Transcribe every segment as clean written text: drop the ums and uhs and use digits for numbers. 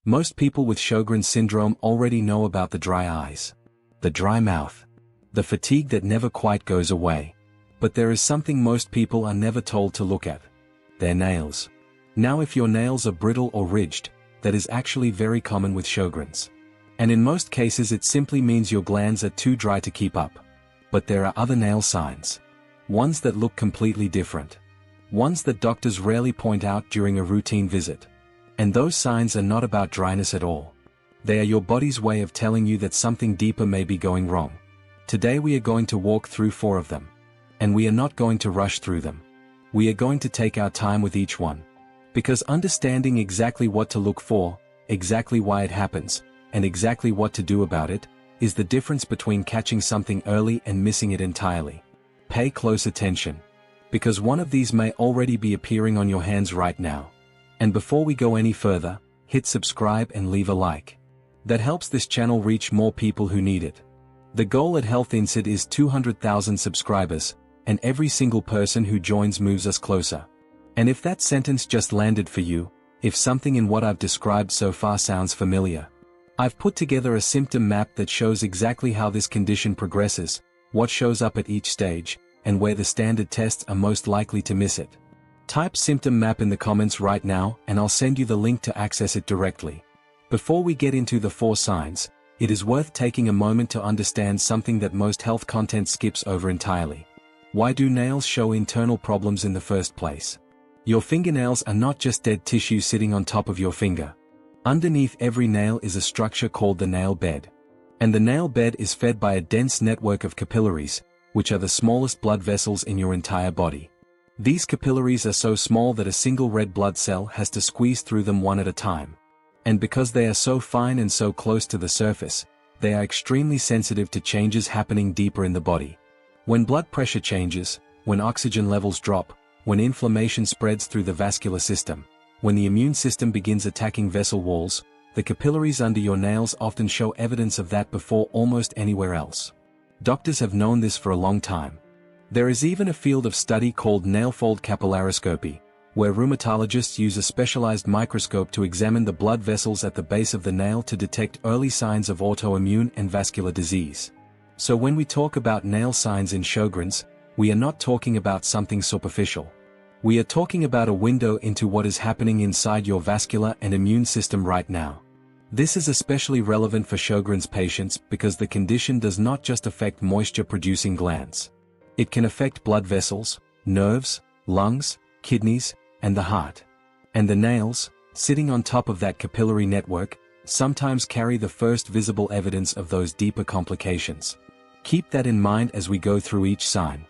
Most people with Sjögren's syndrome already know about the dry eyes, the dry mouth, the fatigue that never quite goes away. But there is something most people are never told to look at: their nails. Now, if your nails are brittle or ridged, that is actually very common with Sjögren's. And in most cases it simply means your glands are too dry to keep up. But there are other nail signs. Ones that look completely different. Ones that doctors rarely point out during a routine visit. And those signs are not about dryness at all. They are your body's way of telling you that something deeper may be going wrong. Today we are going to walk through 4 of them. And we are not going to rush through them. We are going to take our time with each one. Because understanding exactly what to look for, exactly why it happens, and exactly what to do about it, is the difference between catching something early and missing it entirely. Pay close attention. Because one of these may already be appearing on your hands right now. And before we go any further, hit subscribe and leave a like. That helps this channel reach more people who need it. The goal at healthily is 200,000 subscribers, and every single person who joins moves us closer. And if that sentence just landed for you, if something in what I've described so far sounds familiar, I've put together a symptom map that shows exactly how this condition progresses, what shows up at each stage, and where the standard tests are most likely to miss it. Type symptom map in the comments right now and I'll send you the link to access it directly. Before we get into the 4 signs, it is worth taking a moment to understand something that most health content skips over entirely. Why do nails show internal problems in the first place? Your fingernails are not just dead tissue sitting on top of your finger. Underneath every nail is a structure called the nail bed. And the nail bed is fed by a dense network of capillaries, which are the smallest blood vessels in your entire body. These capillaries are so small that a single red blood cell has to squeeze through them one at a time. And because they are so fine and so close to the surface, they are extremely sensitive to changes happening deeper in the body. When blood pressure changes, when oxygen levels drop, when inflammation spreads through the vascular system, when the immune system begins attacking vessel walls, the capillaries under your nails often show evidence of that before almost anywhere else. Doctors have known this for a long time. There is even a field of study called nail-fold capillaroscopy, where rheumatologists use a specialized microscope to examine the blood vessels at the base of the nail to detect early signs of autoimmune and vascular disease. So when we talk about nail signs in Sjögren's, we are not talking about something superficial. We are talking about a window into what is happening inside your vascular and immune system right now. This is especially relevant for Sjögren's patients because the condition does not just affect moisture-producing glands. It can affect blood vessels, nerves, lungs, kidneys, and the heart. And the nails, sitting on top of that capillary network, sometimes carry the first visible evidence of those deeper complications. Keep that in mind as we go through each sign.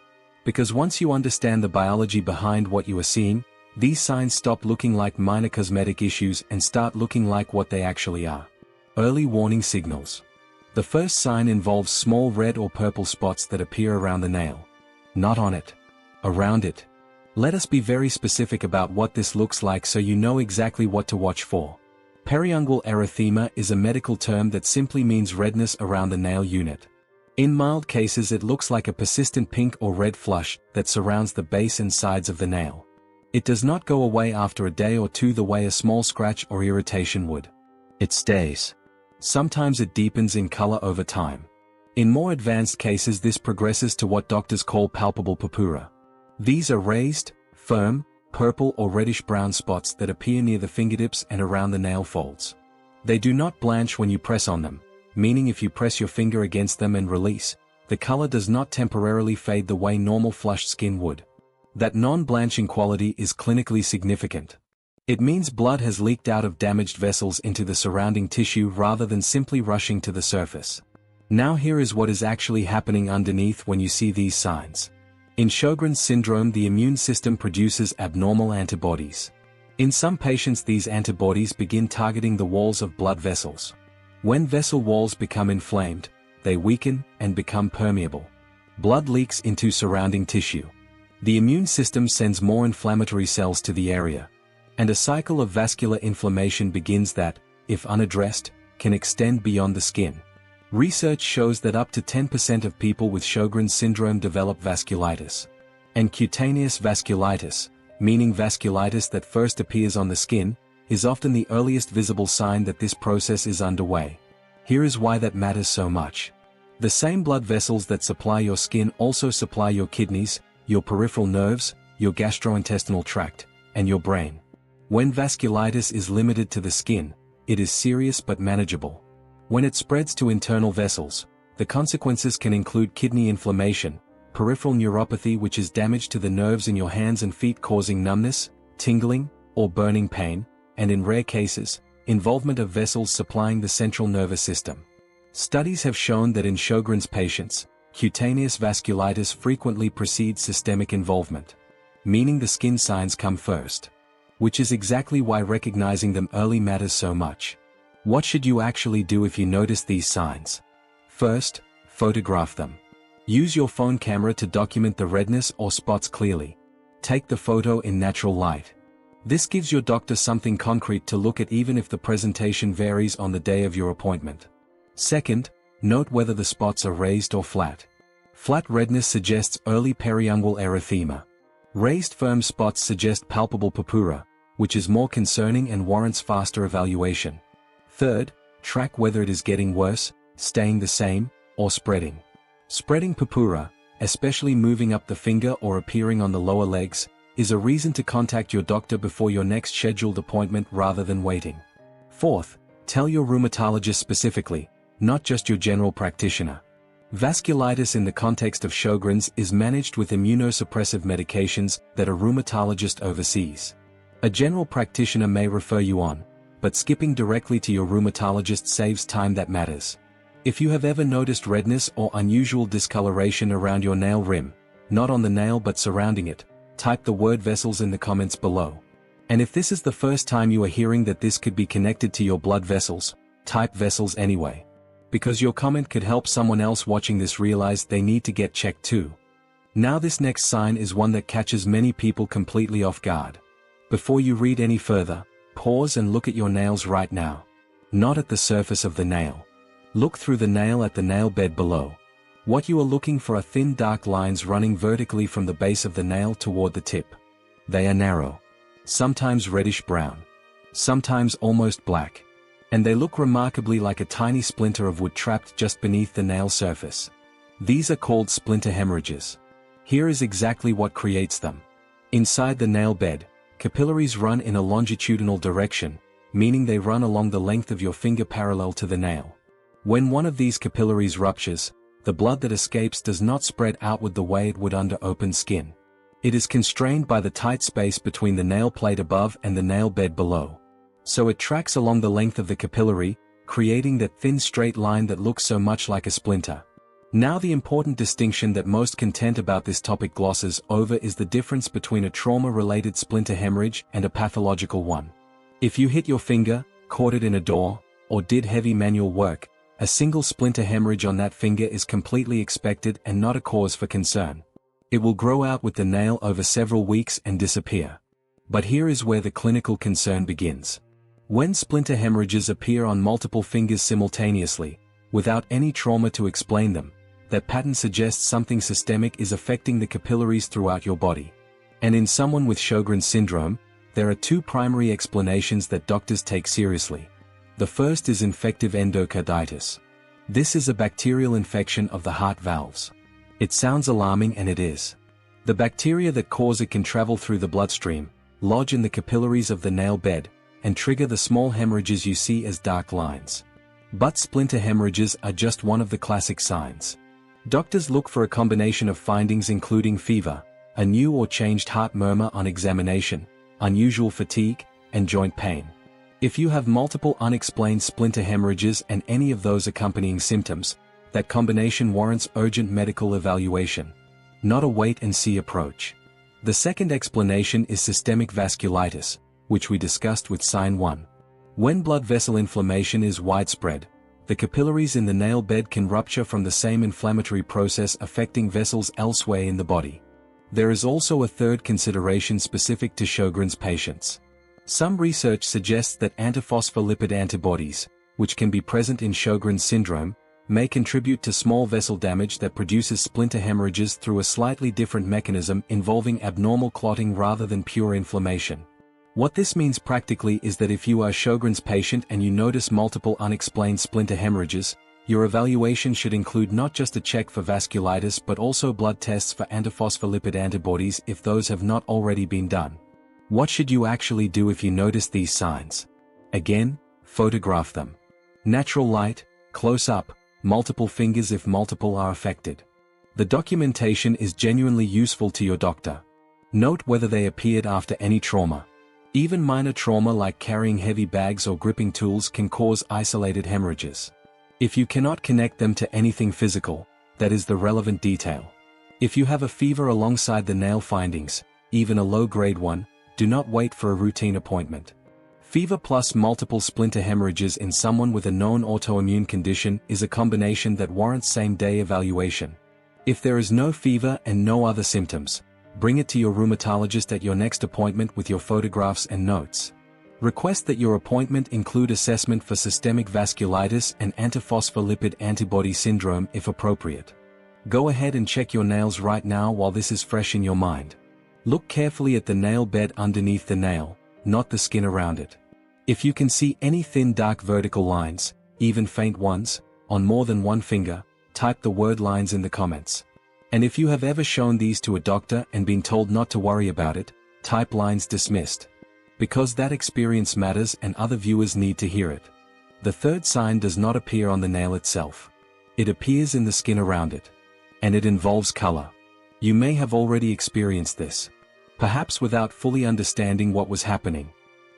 Because once you understand the biology behind what you are seeing, these signs stop looking like minor cosmetic issues and start looking like what they actually are. Early warning signals. The first sign involves small red or purple spots that appear around the nail. Not on it. Around it. Let us be very specific about what this looks like so you know exactly what to watch for. Periungual erythema is a medical term that simply means redness around the nail unit. In mild cases it looks like a persistent pink or red flush that surrounds the base and sides of the nail. It does not go away after a day or two the way a small scratch or irritation would. It stays. Sometimes it deepens in color over time. In more advanced cases this progresses to what doctors call palpable purpura. These are raised, firm, purple or reddish-brown spots that appear near the fingertips and around the nail folds. They do not blanch when you press on them, meaning if you press your finger against them and release, the color does not temporarily fade the way normal flushed skin would. That non-blanching quality is clinically significant. It means blood has leaked out of damaged vessels into the surrounding tissue rather than simply rushing to the surface. Now here is what is actually happening underneath when you see these signs. In Sjögren's syndrome the immune system produces abnormal antibodies. In some patients these antibodies begin targeting the walls of blood vessels. When vessel walls become inflamed, they weaken and become permeable. Blood leaks into surrounding tissue. The immune system sends more inflammatory cells to the area. And a cycle of vascular inflammation begins that, if unaddressed, can extend beyond the skin. Research shows that up to 10% of people with Sjögren's syndrome develop vasculitis. And cutaneous vasculitis, meaning vasculitis that first appears on the skin, is often the earliest visible sign that this process is underway. Here is why that matters so much. The same blood vessels that supply your skin also supply your kidneys, your peripheral nerves, your gastrointestinal tract, and your brain. When vasculitis is limited to the skin, it is serious but manageable. When it spreads to internal vessels, the consequences can include kidney inflammation, peripheral neuropathy, which is damage to the nerves in your hands and feet causing numbness, tingling, or burning pain, and in rare cases, involvement of vessels supplying the central nervous system. Studies have shown that in Sjögren's patients, cutaneous vasculitis frequently precedes systemic involvement, meaning the skin signs come first. Which is exactly why recognizing them early matters so much. What should you actually do if you notice these signs? First, photograph them. Use your phone camera to document the redness or spots clearly. Take the photo in natural light. This gives your doctor something concrete to look at even if the presentation varies on the day of your appointment. Second, note whether the spots are raised or flat. Flat redness suggests early periungual erythema. Raised firm spots suggest palpable purpura, which is more concerning and warrants faster evaluation. Third, track whether it is getting worse, staying the same, or spreading. Spreading purpura, especially moving up the finger or appearing on the lower legs, is a reason to contact your doctor before your next scheduled appointment rather than waiting. Fourth, tell your rheumatologist specifically, not just your general practitioner. Vasculitis in the context of Sjögren's is managed with immunosuppressive medications that a rheumatologist oversees. A general practitioner may refer you on, but skipping directly to your rheumatologist saves time that matters. If you have ever noticed redness or unusual discoloration around your nail rim, not on the nail but surrounding it, type the word vessels in the comments below. And if this is the first time you are hearing that this could be connected to your blood vessels, type vessels anyway. Because your comment could help someone else watching this realize they need to get checked too. Now this next sign is one that catches many people completely off guard. Before you read any further, pause and look at your nails right now. Not at the surface of the nail. Look through the nail at the nail bed below. What you are looking for are thin dark lines running vertically from the base of the nail toward the tip. They are narrow. Sometimes reddish brown. Sometimes almost black. And they look remarkably like a tiny splinter of wood trapped just beneath the nail surface. These are called splinter hemorrhages. Here is exactly what creates them. Inside the nail bed, capillaries run in a longitudinal direction, meaning they run along the length of your finger parallel to the nail. When one of these capillaries ruptures, the blood that escapes does not spread outward the way it would under open skin. It is constrained by the tight space between the nail plate above and the nail bed below. So it tracks along the length of the capillary, creating that thin straight line that looks so much like a splinter. Now the important distinction that most content about this topic glosses over is the difference between a trauma-related splinter hemorrhage and a pathological one. If you hit your finger, caught it in a door, or did heavy manual work, a single splinter hemorrhage on that finger is completely expected and not a cause for concern. It will grow out with the nail over several weeks and disappear. But here is where the clinical concern begins. When splinter hemorrhages appear on multiple fingers simultaneously, without any trauma to explain them, that pattern suggests something systemic is affecting the capillaries throughout your body. And in someone with Sjögren's syndrome, there are two primary explanations that doctors take seriously. The first is infective endocarditis. This is a bacterial infection of the heart valves. It sounds alarming and it is. The bacteria that cause it can travel through the bloodstream, lodge in the capillaries of the nail bed, and trigger the small hemorrhages you see as dark lines. But splinter hemorrhages are just one of the classic signs. Doctors look for a combination of findings including fever, a new or changed heart murmur on examination, unusual fatigue, and joint pain. If you have multiple unexplained splinter hemorrhages and any of those accompanying symptoms, that combination warrants urgent medical evaluation, not a wait-and-see approach. The second explanation is systemic vasculitis, which we discussed with sign 1. When blood vessel inflammation is widespread, the capillaries in the nail bed can rupture from the same inflammatory process affecting vessels elsewhere in the body. There is also a third consideration specific to Sjögren's patients. Some research suggests that antiphospholipid antibodies, which can be present in Sjögren's syndrome, may contribute to small vessel damage that produces splinter hemorrhages through a slightly different mechanism involving abnormal clotting rather than pure inflammation. What this means practically is that if you are Sjögren's patient and you notice multiple unexplained splinter hemorrhages, your evaluation should include not just a check for vasculitis but also blood tests for antiphospholipid antibodies if those have not already been done. What should you actually do if you notice these signs? Again, photograph them. Natural light, close up, multiple fingers if multiple are affected. The documentation is genuinely useful to your doctor. Note whether they appeared after any trauma. Even minor trauma like carrying heavy bags or gripping tools can cause isolated hemorrhages. If you cannot connect them to anything physical, that is the relevant detail. If you have a fever alongside the nail findings, even a low-grade one, do not wait for a routine appointment. Fever plus multiple splinter hemorrhages in someone with a known autoimmune condition is a combination that warrants same-day evaluation. If there is no fever and no other symptoms, bring it to your rheumatologist at your next appointment with your photographs and notes. Request that your appointment include assessment for systemic vasculitis and antiphospholipid antibody syndrome if appropriate. Go ahead and check your nails right now while this is fresh in your mind. Look carefully at the nail bed underneath the nail, not the skin around it. If you can see any thin dark vertical lines, even faint ones, on more than one finger, type the word lines in the comments. And if you have ever shown these to a doctor and been told not to worry about it, type lines dismissed. Because that experience matters and other viewers need to hear it. The third sign does not appear on the nail itself. It appears in the skin around it. And it involves color. You may have already experienced this. Perhaps without fully understanding what was happening.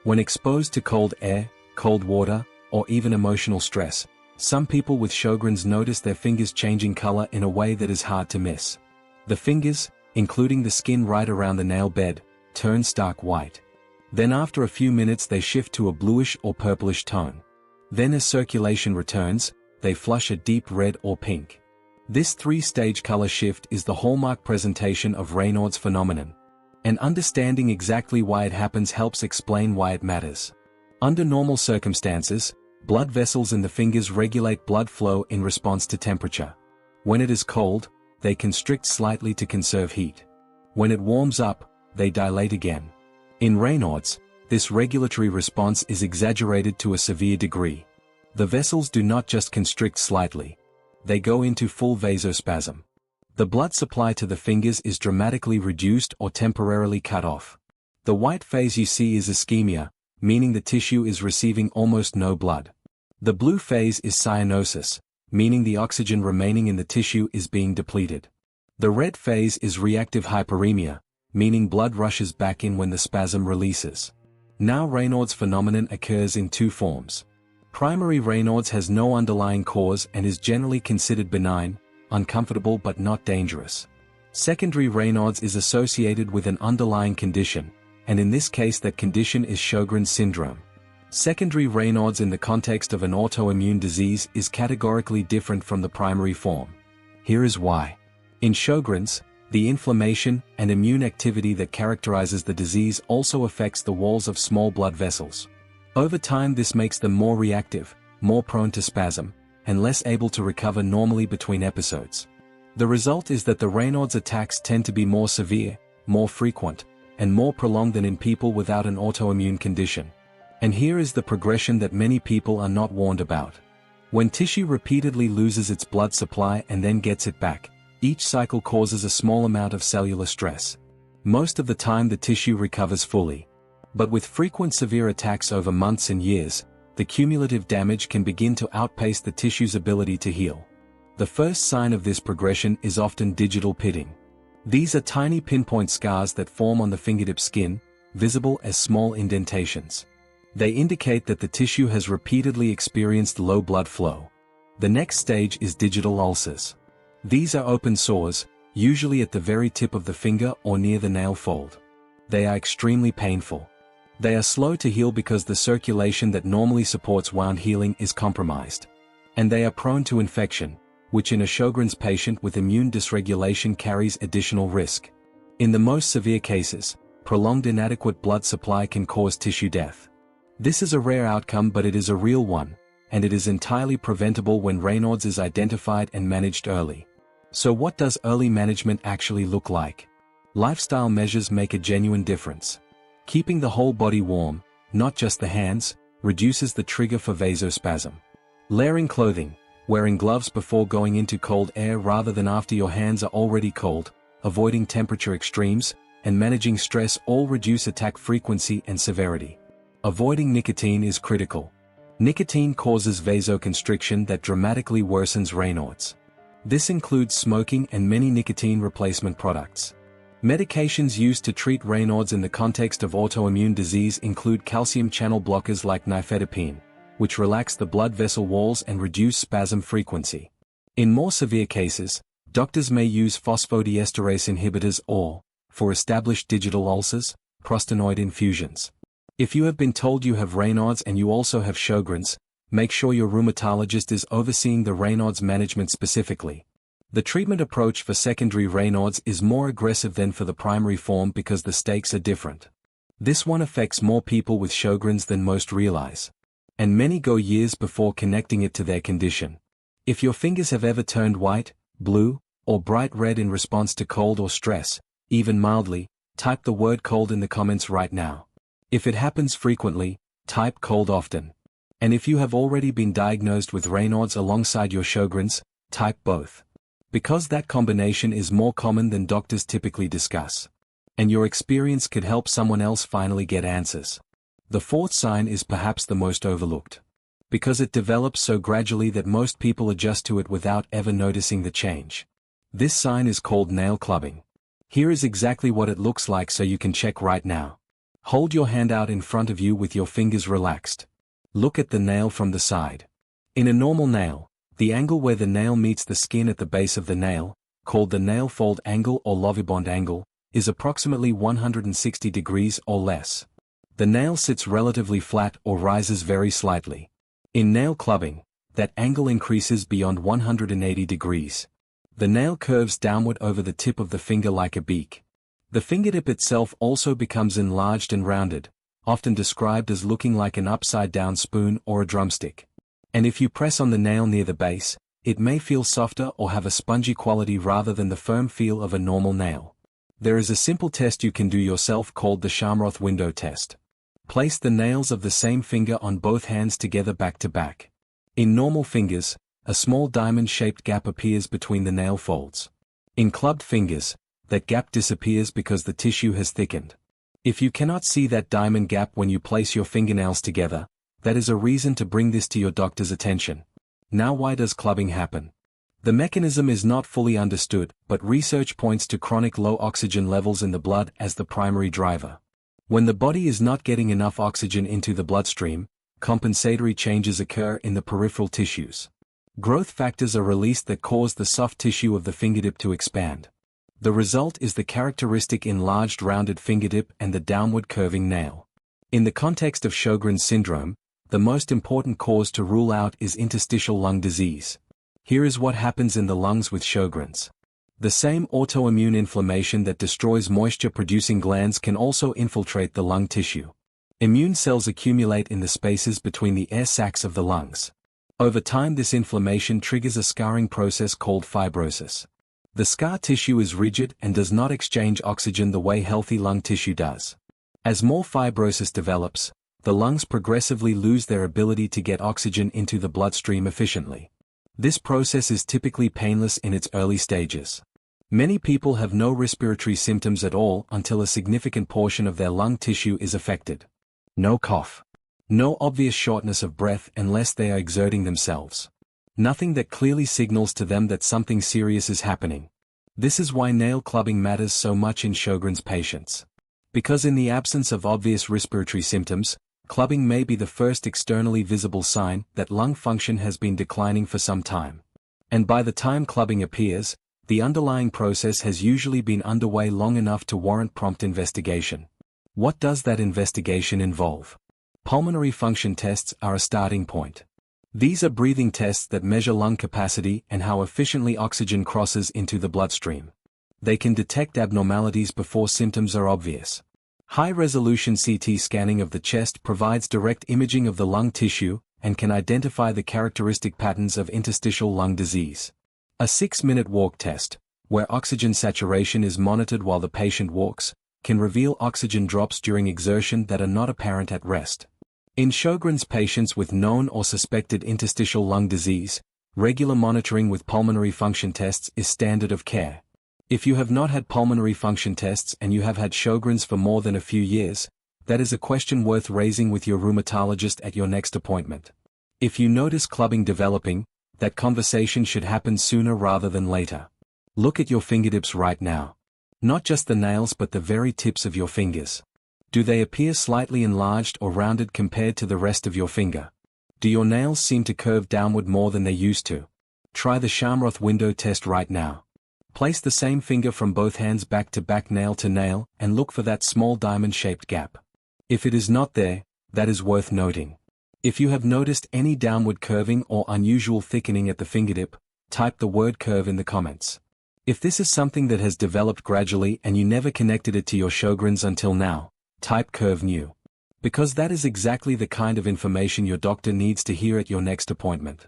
When exposed to cold air, cold water, or even emotional stress, some people with Sjögren's notice their fingers changing color in a way that is hard to miss. The fingers, including the skin right around the nail bed, turn stark white. Then after a few minutes they shift to a bluish or purplish tone. Then as circulation returns, they flush a deep red or pink. This three-stage color shift is the hallmark presentation of Raynaud's phenomenon. And understanding exactly why it happens helps explain why it matters. Under normal circumstances, blood vessels in the fingers regulate blood flow in response to temperature. When it is cold, they constrict slightly to conserve heat. When it warms up, they dilate again. In Raynaud's, this regulatory response is exaggerated to a severe degree. The vessels do not just constrict slightly. They go into full vasospasm. The blood supply to the fingers is dramatically reduced or temporarily cut off. The white phase you see is ischemia, meaning the tissue is receiving almost no blood. The blue phase is cyanosis, meaning the oxygen remaining in the tissue is being depleted. The red phase is reactive hyperemia, meaning blood rushes back in when the spasm releases. Now Raynaud's phenomenon occurs in two forms. Primary Raynaud's has no underlying cause and is generally considered benign, uncomfortable but not dangerous. Secondary Raynaud's is associated with an underlying condition, and in this case that condition is Sjögren's syndrome. Secondary Raynaud's in the context of an autoimmune disease is categorically different from the primary form. Here is why. In Sjögren's, the inflammation and immune activity that characterizes the disease also affects the walls of small blood vessels. Over time this makes them more reactive, more prone to spasm, and less able to recover normally between episodes. The result is that the Raynaud's attacks tend to be more severe, more frequent, and more prolonged than in people without an autoimmune condition. And here is the progression that many people are not warned about. When tissue repeatedly loses its blood supply and then gets it back, each cycle causes a small amount of cellular stress. Most of the time the tissue recovers fully. But with frequent severe attacks over months and years, the cumulative damage can begin to outpace the tissue's ability to heal. The first sign of this progression is often digital pitting. These are tiny pinpoint scars that form on the fingertip skin, visible as small indentations. They indicate that the tissue has repeatedly experienced low blood flow. The next stage is digital ulcers. These are open sores, usually at the very tip of the finger or near the nail fold. They are extremely painful. They are slow to heal because the circulation that normally supports wound healing is compromised. And they are prone to infection, which in a Sjögren's patient with immune dysregulation carries additional risk. In the most severe cases, prolonged inadequate blood supply can cause tissue death. This is a rare outcome but it is a real one, and it is entirely preventable when Raynaud's is identified and managed early. So what does early management actually look like? Lifestyle measures make a genuine difference. Keeping the whole body warm, not just the hands, reduces the trigger for vasospasm. Layering clothing, wearing gloves before going into cold air rather than after your hands are already cold, avoiding temperature extremes, and managing stress all reduce attack frequency and severity. Avoiding nicotine is critical. Nicotine causes vasoconstriction that dramatically worsens Raynaud's. This includes smoking and many nicotine replacement products. Medications used to treat Raynaud's in the context of autoimmune disease include calcium channel blockers like nifedipine, which relax the blood vessel walls and reduce spasm frequency. In more severe cases, doctors may use phosphodiesterase inhibitors or, for established digital ulcers, prostanoid infusions. If you have been told you have Raynaud's and you also have Sjögren's, make sure your rheumatologist is overseeing the Raynaud's management specifically. The treatment approach for secondary Raynaud's is more aggressive than for the primary form because the stakes are different. This one affects more people with Sjögren's than most realize. And many go years before connecting it to their condition. If your fingers have ever turned white, blue, or bright red in response to cold or stress, even mildly, type the word cold in the comments right now. If it happens frequently, type cold often. And if you have already been diagnosed with Raynaud's alongside your Sjögren's, type both. Because that combination is more common than doctors typically discuss. And your experience could help someone else finally get answers. The fourth sign is perhaps the most overlooked. Because it develops so gradually that most people adjust to it without ever noticing the change. This sign is called nail clubbing. Here is exactly what it looks like so you can check right now. Hold your hand out in front of you with your fingers relaxed. Look at the nail from the side. In a normal nail, the angle where the nail meets the skin at the base of the nail, called the nail fold angle or Lovibond angle, is approximately 160 degrees or less. The nail sits relatively flat or rises very slightly. In nail clubbing, that angle increases beyond 180 degrees. The nail curves downward over the tip of the finger like a beak. The fingertip itself also becomes enlarged and rounded, often described as looking like an upside-down spoon or a drumstick. And if you press on the nail near the base, it may feel softer or have a spongy quality rather than the firm feel of a normal nail. There is a simple test you can do yourself called the Shamroth window test. Place the nails of the same finger on both hands together back to back. In normal fingers, a small diamond-shaped gap appears between the nail folds. In clubbed fingers, that gap disappears because the tissue has thickened. If you cannot see that diamond gap when you place your fingernails together, that is a reason to bring this to your doctor's attention. Now, why does clubbing happen? The mechanism is not fully understood, but research points to chronic low oxygen levels in the blood as the primary driver. When the body is not getting enough oxygen into the bloodstream, compensatory changes occur in the peripheral tissues. Growth factors are released that cause the soft tissue of the fingertip to expand. The result is the characteristic enlarged rounded fingertip and the downward curving nail. In the context of Sjögren's syndrome, the most important cause to rule out is interstitial lung disease. Here is what happens in the lungs with Sjögren's. The same autoimmune inflammation that destroys moisture-producing glands can also infiltrate the lung tissue. Immune cells accumulate in the spaces between the air sacs of the lungs. Over time, this inflammation triggers a scarring process called fibrosis. The scar tissue is rigid and does not exchange oxygen the way healthy lung tissue does. As more fibrosis develops, the lungs progressively lose their ability to get oxygen into the bloodstream efficiently. This process is typically painless in its early stages. Many people have no respiratory symptoms at all until a significant portion of their lung tissue is affected. No cough. No obvious shortness of breath unless they are exerting themselves. Nothing that clearly signals to them that something serious is happening. This is why nail clubbing matters so much in Sjögren's patients. Because in the absence of obvious respiratory symptoms, clubbing may be the first externally visible sign that lung function has been declining for some time. And by the time clubbing appears, the underlying process has usually been underway long enough to warrant prompt investigation. What does that investigation involve? Pulmonary function tests are a starting point. These are breathing tests that measure lung capacity and how efficiently oxygen crosses into the bloodstream. They can detect abnormalities before symptoms are obvious. High-resolution CT scanning of the chest provides direct imaging of the lung tissue and can identify the characteristic patterns of interstitial lung disease. A 6-minute walk test, where oxygen saturation is monitored while the patient walks, can reveal oxygen drops during exertion that are not apparent at rest. In Sjögren's patients with known or suspected interstitial lung disease, regular monitoring with pulmonary function tests is standard of care. If you have not had pulmonary function tests and you have had Sjögren's for more than a few years, that is a question worth raising with your rheumatologist at your next appointment. If you notice clubbing developing, that conversation should happen sooner rather than later. Look at your fingertips right now. Not just the nails but the very tips of your fingers. Do they appear slightly enlarged or rounded compared to the rest of your finger? Do your nails seem to curve downward more than they used to? Try the Sjögren window test right now. Place the same finger from both hands back to back, nail to nail, and look for that small diamond-shaped gap. If it is not there, that is worth noting. If you have noticed any downward curving or unusual thickening at the fingertip, type the word curve in the comments. If this is something that has developed gradually and you never connected it to your Sjögren's until now, type curve new. Because that is exactly the kind of information your doctor needs to hear at your next appointment.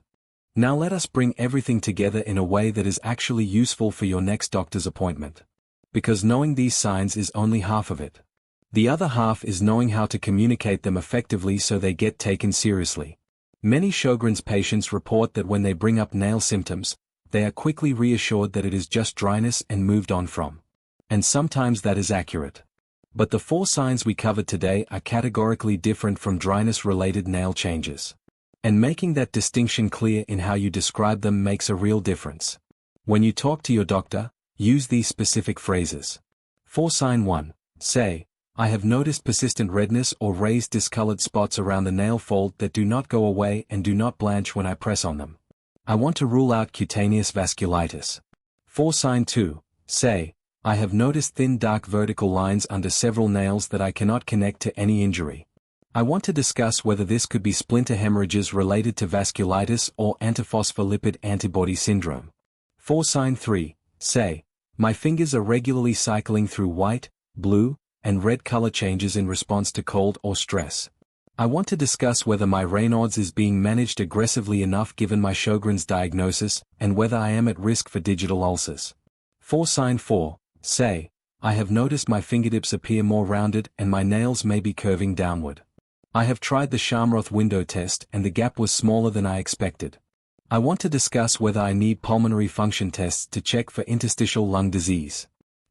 Now let us bring everything together in a way that is actually useful for your next doctor's appointment. Because knowing these signs is only half of it. The other half is knowing how to communicate them effectively so they get taken seriously. Many Sjögren's patients report that when they bring up nail symptoms, they are quickly reassured that it is just dryness and moved on from. And sometimes that is accurate. But the 4 signs we covered today are categorically different from dryness-related nail changes. And making that distinction clear in how you describe them makes a real difference. When you talk to your doctor, use these specific phrases. For sign 1, say, I have noticed persistent redness or raised discolored spots around the nail fold that do not go away and do not blanch when I press on them. I want to rule out cutaneous vasculitis. For sign 2, say, I have noticed thin dark vertical lines under several nails that I cannot connect to any injury. I want to discuss whether this could be splinter hemorrhages related to vasculitis or antiphospholipid antibody syndrome. For sign 3, say, my fingers are regularly cycling through white, blue, and red color changes in response to cold or stress. I want to discuss whether my Raynaud's is being managed aggressively enough given my Sjögren's diagnosis and whether I am at risk for digital ulcers. For sign 4, say, I have noticed my fingertips appear more rounded and my nails may be curving downward. I have tried the Sjögren window test and the gap was smaller than I expected. I want to discuss whether I need pulmonary function tests to check for interstitial lung disease.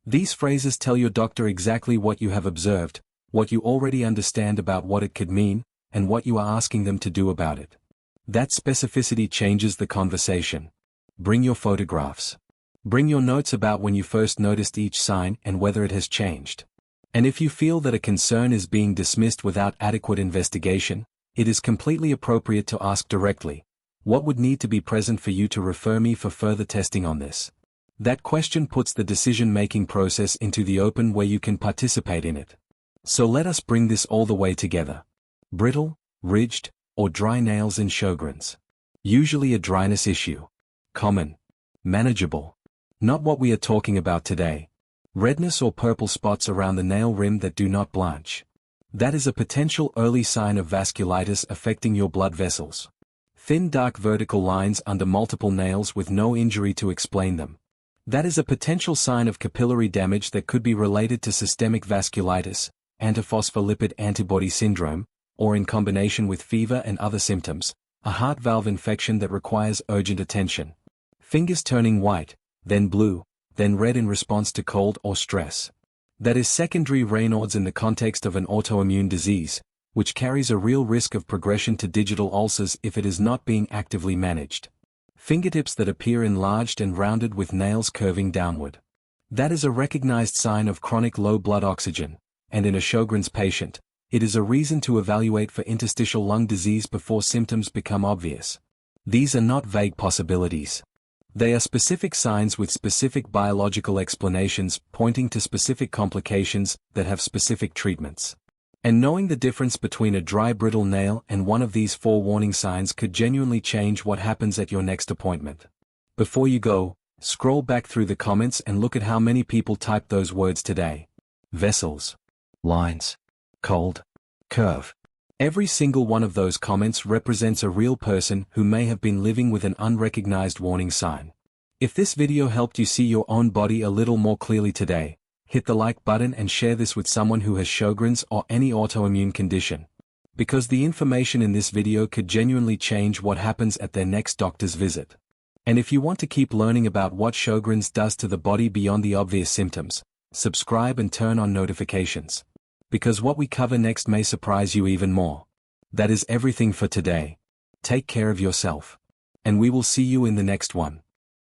These phrases tell your doctor exactly what you have observed, what you already understand about what it could mean, and what you are asking them to do about it. That specificity changes the conversation. Bring your photographs. Bring your notes about when you first noticed each sign and whether it has changed. And if you feel that a concern is being dismissed without adequate investigation, it is completely appropriate to ask directly, what would need to be present for you to refer me for further testing on this? That question puts the decision-making process into the open where you can participate in it. So let us bring this all the way together. Brittle, ridged, or dry nails in Sjögren's. Usually a dryness issue. Common. Manageable. Not what we are talking about today. Redness or purple spots around the nail rim that do not blanch. That is a potential early sign of vasculitis affecting your blood vessels. Thin dark vertical lines under multiple nails with no injury to explain them. That is a potential sign of capillary damage that could be related to systemic vasculitis, antiphospholipid antibody syndrome, or in combination with fever and other symptoms, a heart valve infection that requires urgent attention. Fingers turning white, then blue, then red in response to cold or stress. That is secondary Raynaud's in the context of an autoimmune disease, which carries a real risk of progression to digital ulcers if it is not being actively managed. Fingertips that appear enlarged and rounded with nails curving downward. That is a recognized sign of chronic low blood oxygen, and in a Sjögren's patient, it is a reason to evaluate for interstitial lung disease before symptoms become obvious. These are not vague possibilities. They are specific signs with specific biological explanations pointing to specific complications that have specific treatments. And knowing the difference between a dry brittle nail and one of these 4 warning signs could genuinely change what happens at your next appointment. Before you go, scroll back through the comments and look at how many people typed those words today. Vessels. Lines. Cold. Curve. Every single one of those comments represents a real person who may have been living with an unrecognized warning sign. If this video helped you see your own body a little more clearly today, hit the like button and share this with someone who has Sjögren's or any autoimmune condition. Because the information in this video could genuinely change what happens at their next doctor's visit. And if you want to keep learning about what Sjögren's does to the body beyond the obvious symptoms, subscribe and turn on notifications. Because what we cover next may surprise you even more. That is everything for today. Take care of yourself. And we will see you in the next one.